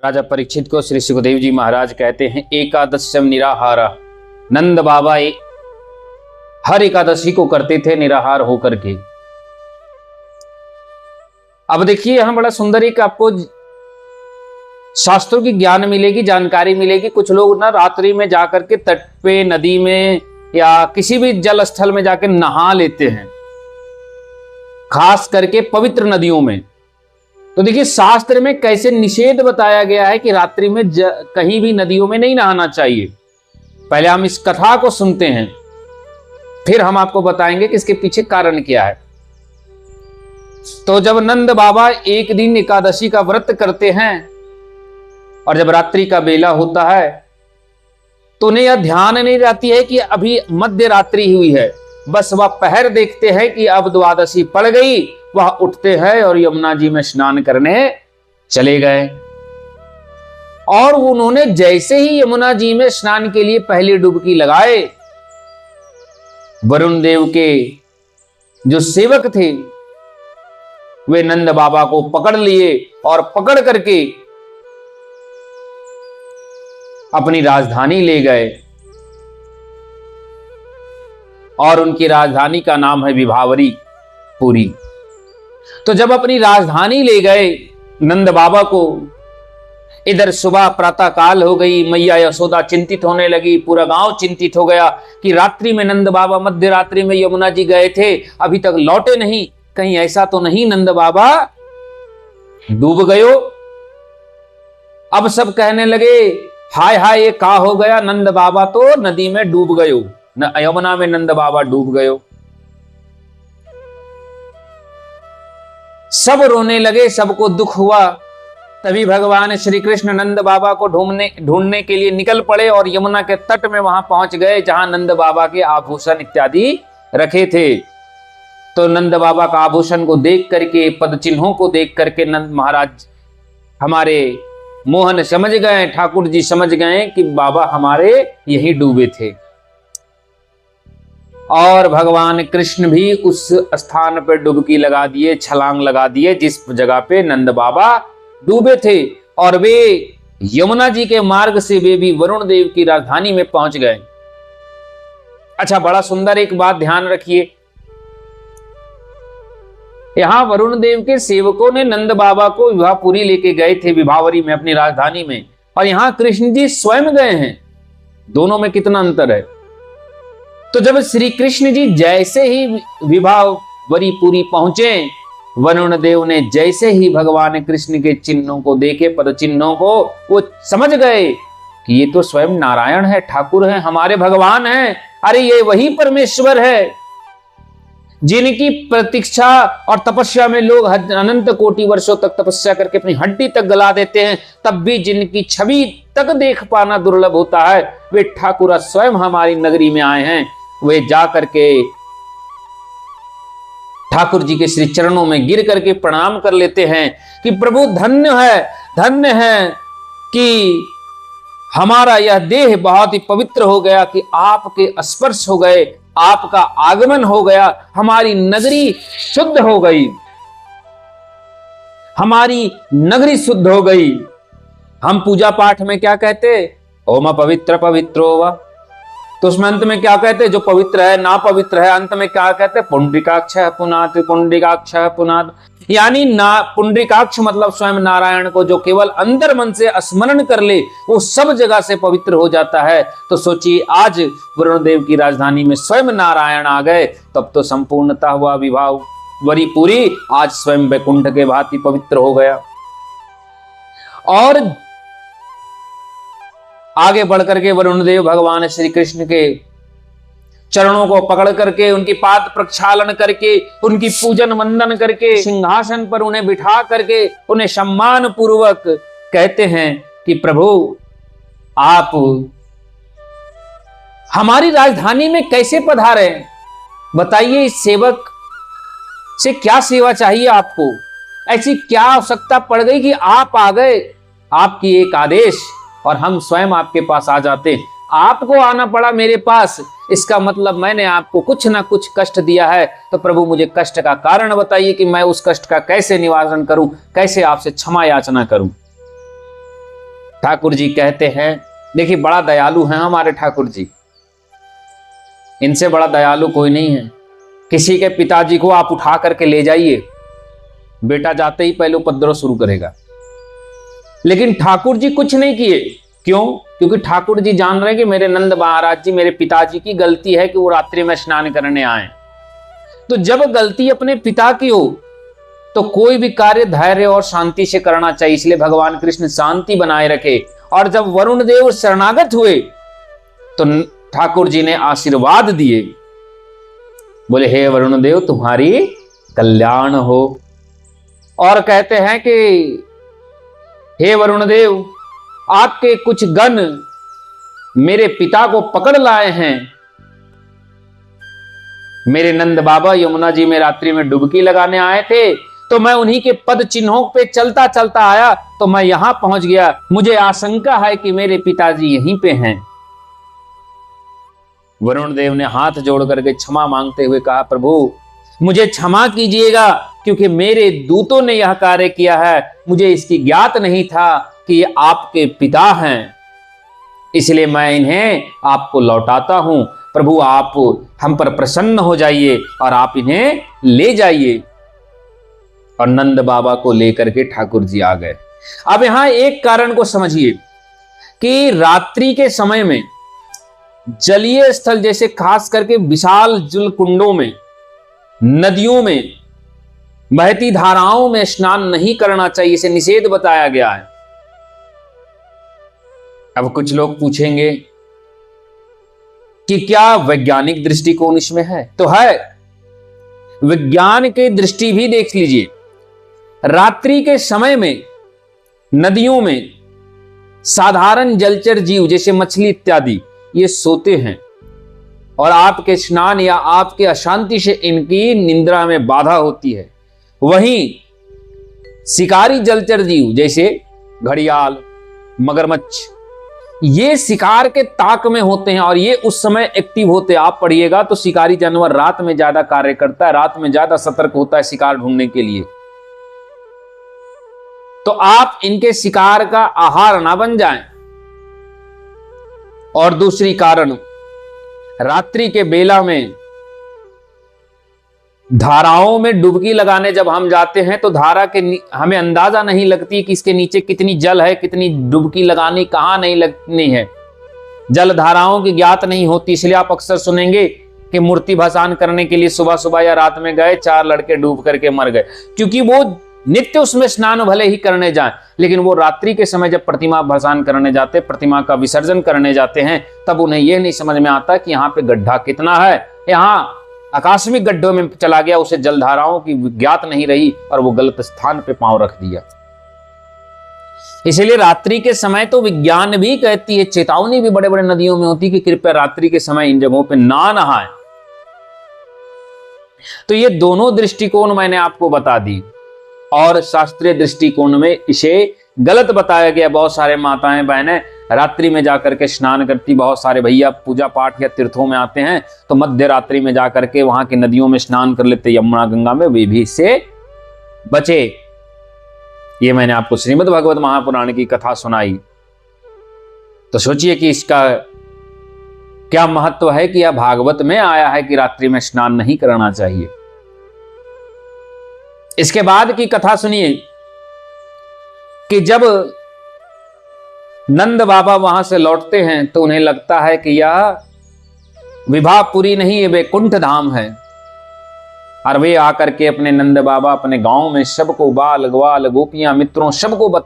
राजा परीक्षित को श्री सुखदेव जी महाराज कहते हैं, एकादशम निराहारा। नंद बाबा हर एकादशी को करते थे निराहार होकर के। अब देखिए यहां बड़ा सुंदर एक आपको शास्त्रों की ज्ञान मिलेगी, जानकारी मिलेगी। कुछ लोग ना रात्रि में जाकर के तट पे, नदी में या किसी भी जल स्थल में जाकर नहा लेते हैं, खास करके पवित्र नदियों में। तो देखिए शास्त्र में कैसे निषेध बताया गया है कि रात्रि में कहीं भी नदियों में नहीं नहाना चाहिए। पहले हम इस कथा को सुनते हैं, फिर हम आपको बताएंगे कि इसके पीछे कारण क्या है। तो जब नंद बाबा एक दिन एकादशी का व्रत करते हैं और जब रात्रि का बेला होता है तो उन्हें यह ध्यान नहीं रहती है कि अभी मध्य रात्रि हुई है, बस वह पहर देखते हैं कि अब द्वादशी पड़ गई। वह उठते हैं और यमुना जी में स्नान करने चले गए। और उन्होंने जैसे ही यमुना जी में स्नान के लिए पहली डुबकी लगाए, वरुण देव के जो सेवक थे वे नंद बाबा को पकड़ लिए और पकड़ करके अपनी राजधानी ले गए। और उनकी राजधानी का नाम है विभावरी पुरी। तो जब अपनी राजधानी ले गए नंद बाबा को, इधर सुबह प्रातः काल हो गई, मैया यशोदा चिंतित होने लगी, पूरा गांव चिंतित हो गया कि रात्रि में नंद बाबा मध्य रात्रि में यमुना जी गए थे, अभी तक लौटे नहीं, कहीं ऐसा तो नहीं नंद बाबा डूब गयो। अब सब कहने लगे, हाय हाय ये का हो गया, नंद बाबा तो नदी में डूब गयो, यमुना में नंद बाबा डूब गयो। सब रोने लगे, सबको दुख हुआ। तभी भगवान श्री कृष्ण नंद बाबा को ढूंढने के लिए निकल पड़े और यमुना के तट में वहां पहुंच गए जहां नंद बाबा के आभूषण इत्यादि रखे थे। तो नंद बाबा का आभूषण को देख करके, पद चिन्हों को देख करके नंद महाराज हमारे मोहन समझ गए, ठाकुर जी समझ गए कि बाबा हमारे यही डूबे थे। और भगवान कृष्ण भी उस स्थान पर डुबकी लगा दिए, छलांग लगा दिए जिस जगह पे नंद बाबा डूबे थे। और वे यमुना जी के मार्ग से वे भी वरुण देव की राजधानी में पहुंच गए। अच्छा, बड़ा सुंदर एक बात ध्यान रखिए, यहां वरुण देव के सेवकों ने नंद बाबा को विवाहपुरी लेके गए थे, विभावरी में अपनी राजधानी में, और यहां कृष्ण जी स्वयं गए हैं। दोनों में कितना अंतर है। तो जब श्री कृष्ण जी जैसे ही विभावरी पुरी पहुंचे, वरुण देव ने जैसे ही भगवान कृष्ण के चिन्हों को देखे, पद चिन्हों को, वो समझ गए कि ये तो स्वयं नारायण है, ठाकुर है, हमारे भगवान हैं। अरे ये वही परमेश्वर है जिनकी प्रतीक्षा और तपस्या में लोग अनंत कोटि वर्षों तक तपस्या करके अपनी हड्डी तक गला देते हैं, तब भी जिनकी छवि तक देख पाना दुर्लभ होता है, वे ठाकुर स्वयं हमारी नगरी में आए हैं। वे जा करके ठाकुर जी के श्री चरणों में गिर करके प्रणाम कर लेते हैं कि प्रभु धन्य है कि हमारा यह देह बहुत ही पवित्र हो गया, कि आपके स्पर्श हो गए, आपका आगमन हो गया, हमारी नगरी शुद्ध हो गई, हमारी नगरी शुद्ध हो गई। हम पूजा पाठ में क्या कहते, ओम पवित्र पवित्रो वा, तो उसमें अंत में क्या कहते, जो पवित्र है ना पवित्र है, अंत में क्या कहते, पुंडरीकाक्ष पुनात, पुंडरीकाक्ष पुनात। यानी ना पुंडरीकाक्ष मतलब स्वयं नारायण को जो केवल अंदर मन से स्मरण कर ले वो सब जगह से पवित्र हो जाता है। तो सोचिए आज वरुण देव की राजधानी में स्वयं नारायण आ गए, तब तो संपूर्णता हुआ विभावरी पुरी, आज स्वयं वैकुंठ के भांति पवित्र हो गया। और आगे बढ़कर के वरुण देव भगवान श्री कृष्ण के चरणों को पकड़ करके, उनकी पाद प्रक्षालन करके, उनकी पूजन वंदन करके, सिंहासन पर उन्हें बिठा करके उन्हें सम्मान पूर्वक कहते हैं कि प्रभु आप हमारी राजधानी में कैसे पधारे, बताइए इस सेवक से क्या सेवा चाहिए आपको, ऐसी क्या आवश्यकता पड़ गई कि आप आ गए, आपकी एक आदेश और हम स्वयं आपके पास आ जाते। आपको आना पड़ा मेरे पास, इसका मतलब मैंने आपको कुछ ना कुछ कष्ट दिया है। तो प्रभु मुझे कष्ट का कारण बताइए कि मैं उस कष्ट का कैसे निवारण करूं, कैसे आपसे क्षमा याचना करूं। ठाकुर जी कहते हैं, देखिए बड़ा दयालु हैं हमारे ठाकुर जी, इनसे बड़ा दयालु कोई नहीं है। किसी के पिताजी को आप उठा करके ले जाइए, बेटा जाते ही पहले उपद्रव शुरू करेगा। लेकिन ठाकुर जी कुछ नहीं किए। क्यों? क्योंकि ठाकुर जी जान रहे हैं कि मेरे नंद महाराज जी, मेरे पिताजी की गलती है कि वो रात्रि में स्नान करने आए। तो जब गलती अपने पिता की हो तो कोई भी कार्य धैर्य और शांति से करना चाहिए। इसलिए भगवान कृष्ण शांति बनाए रखे। और जब वरुण देव शरणागत हुए तो ठाकुर जी ने आशीर्वाद दिए, बोले हे वरुण देव तुम्हारी कल्याण हो। और कहते हैं कि हे वरुण देव, आपके कुछ गण मेरे पिता को पकड़ लाए हैं। मेरे नंद बाबा यमुना जी में रात्रि में डुबकी लगाने आए थे, तो मैं उन्हीं के पद चिन्हों पे चलता चलता आया तो मैं यहां पहुंच गया। मुझे आशंका है कि मेरे पिताजी यहीं पे हैं। वरुण देव ने हाथ जोड़ करके क्षमा मांगते हुए कहा, प्रभु मुझे क्षमा कीजिएगा, क्योंकि मेरे दूतों ने यह कार्य किया है। मुझे इसकी ज्ञात नहीं था कि ये आपके पिता हैं, इसलिए मैं इन्हें आपको लौटाता हूं। प्रभु आप हम पर प्रसन्न हो जाइए और आप इन्हें ले जाइए। और नंद बाबा को लेकर के ठाकुर जी आ गए। अब यहां एक कारण को समझिए कि रात्रि के समय में जलीय स्थल, जैसे खास करके विशाल जल कुंडों में, नदियों में, बहती धाराओं में स्नान नहीं करना चाहिए, इसे निषेध बताया गया है। अब कुछ लोग पूछेंगे कि क्या वैज्ञानिक दृष्टिकोण इसमें है? तो है, विज्ञान की दृष्टि भी देख लीजिए। रात्रि के समय में नदियों में साधारण जलचर जीव जैसे मछली इत्यादि ये सोते हैं और आपके स्नान या आपके अशांति से इनकी निंद्रा में बाधा होती है। वहीं शिकारी जलचर जीव जैसे घड़ियाल, मगरमच्छ, ये शिकार के ताक में होते हैं और ये उस समय एक्टिव होते हैं। आप पढ़िएगा तो शिकारी जानवर रात में ज्यादा कार्य करता है, रात में ज्यादा सतर्क होता है शिकार ढूंढने के लिए। तो आप इनके शिकार का आहार ना बन जाएं। और दूसरी कारण, रात्रि के बेला में धाराओं में डुबकी लगाने जब हम जाते हैं तो धारा के हमें अंदाजा नहीं लगती कि इसके नीचे कितनी जल है, कितनी डुबकी लगानी, कहां नहीं लगनी है। जल धाराओं की ज्ञात नहीं होती। इसलिए आप अक्सर सुनेंगे कि मूर्ति भसान करने के लिए सुबह सुबह या रात में गए, 4 लड़के डूब करके मर गए, क्योंकि वो नित्य उसमें स्नान भले ही करने जाएं, लेकिन वो रात्रि के समय जब प्रतिमा भसान करने जाते, प्रतिमा का विसर्जन करने जाते हैं, तब उन्हें यह नहीं समझ में आता कि यहाँ पे गड्ढा कितना है। यहाँ आकस्मिक गड्ढों में चला गया, उसे जलधाराओं की ज्ञात नहीं रही और वो गलत स्थान पे पांव रख दिया। इसलिए रात्रि के समय तो विज्ञान भी कहती है, चेतावनी भी बड़े बड़े नदियों में होती है कि कृपया रात्रि के समय इन जगहों पे ना नहाएं। तो ये दोनों दृष्टिकोण मैंने आपको बता दी और शास्त्रीय दृष्टिकोण में इसे गलत बताया गया। बहुत सारे माताएं बहनें रात्रि में जाकर के स्नान करती, बहुत सारे भैया पूजा पाठ या तीर्थों में आते हैं तो मध्य रात्रि में जाकर के वहां की नदियों में स्नान कर लेते, यमुना गंगा में, वे भी इससे बचे। ये मैंने आपको श्रीमद् भागवत महापुराण की कथा सुनाई, तो सोचिए कि इसका क्या महत्व है कि यह भागवत में आया है कि रात्रि में स्नान नहीं करना चाहिए। इसके बाद की कथा सुनिए कि जब नंद बाबा वहां से लौटते हैं तो उन्हें लगता है कि यह विभापुरी नहीं, ये वैकुंठ धाम है। और वे आकर के अपने नंद बाबा अपने गांव में सबको, बाल ग्वाल गोपियां मित्रों सबको बता